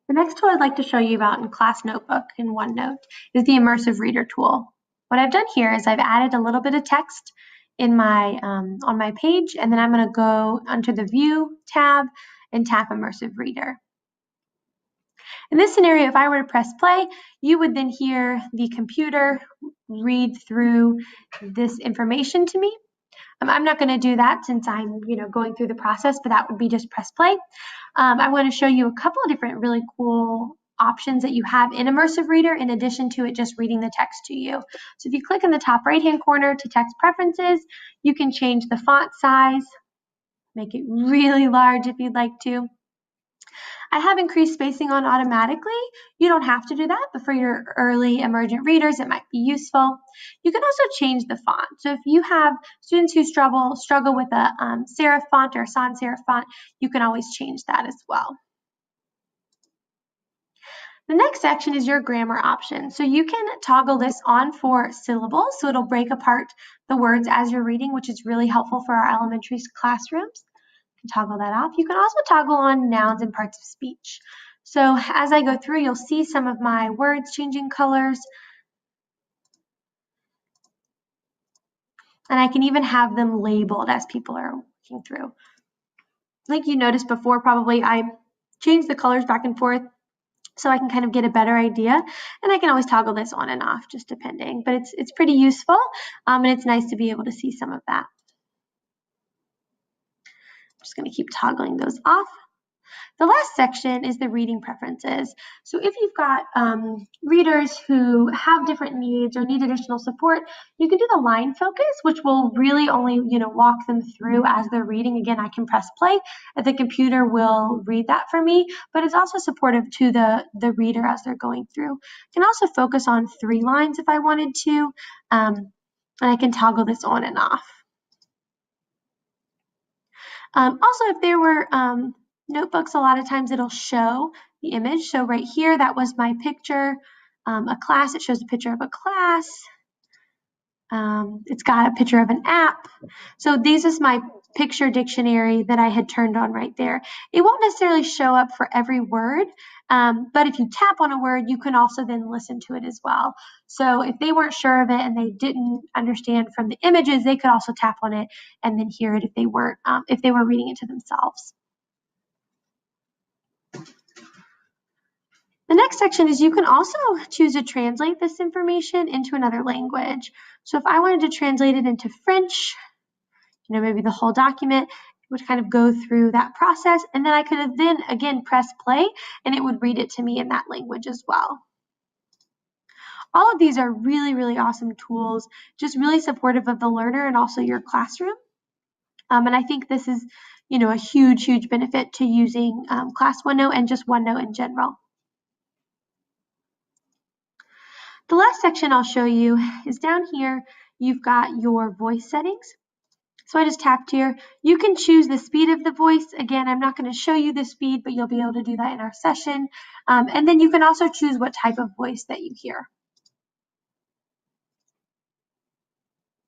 The next tool I'd like to show you about in Class Notebook in OneNote is the Immersive Reader tool. What I've done here is I've added a little bit of text in my on my page, and then I'm going to go under the View tab and tap Immersive Reader. In this scenario, if I were to press play, you would then hear the computer read through this information to me. I'm not going to do that since I'm going through the process, but that would be just press play. I want to show you a couple of different really cool options that you have in Immersive Reader in addition to it just reading the text to you. So if you click in the top right-hand corner to text preferences, you can change the font size, make it really large if you'd like to. I have increased spacing on automatically. You don't have to do that, but for your early emergent readers, it might be useful. You can also change the font. So if you have students who struggle with a serif font or a sans serif font, you can always change that as well. The next section is your grammar option. So you can toggle this on for syllables, so it'll break apart the words as you're reading, which is really helpful for our elementary classrooms. You can toggle that off. You can also toggle on nouns and parts of speech. So as I go through, you'll see some of my words changing colors. And I can even have them labeled as people are looking through. Like you noticed before, probably I changed the colors back and forth so I can kind of get a better idea. And I can always toggle this on and off, just depending. But it's pretty useful, and it's nice to be able to see some of that. I'm just going to keep toggling those off. The last section is the reading preferences. So if you've got readers who have different needs or need additional support, you can do the line focus, which will really only walk them through as they're reading. Again, I can press play and the computer will read that for me, but it's also supportive to the reader as they're going through. I can also focus on 3 lines if I wanted to, and I can toggle this on and off. Also, if there were notebooks, a lot of times it'll show the image. So right here, that was my picture, a class. It shows a picture of a class. It's got a picture of an app. So this is my picture dictionary that I had turned on right there. It won't necessarily show up for every word, but if you tap on a word, you can also then listen to it as well. So if they weren't sure of it and they didn't understand from the images, they could also tap on it and then hear it if they were reading it to themselves. The next section is you can also choose to translate this information into another language. So if I wanted to translate it into French, maybe the whole document, it would kind of go through that process, and then I could then again press play and it would read it to me in that language as well. All of these are really, really awesome tools, just really supportive of the learner and also your classroom. And I think this is, a huge, huge benefit to using Class OneNote and just OneNote in general. The last section I'll show you is down here. You've got your voice settings. So I just tapped here. You can choose the speed of the voice. Again, I'm not going to show you the speed, but you'll be able to do that in our session. And then you can also choose what type of voice that you hear.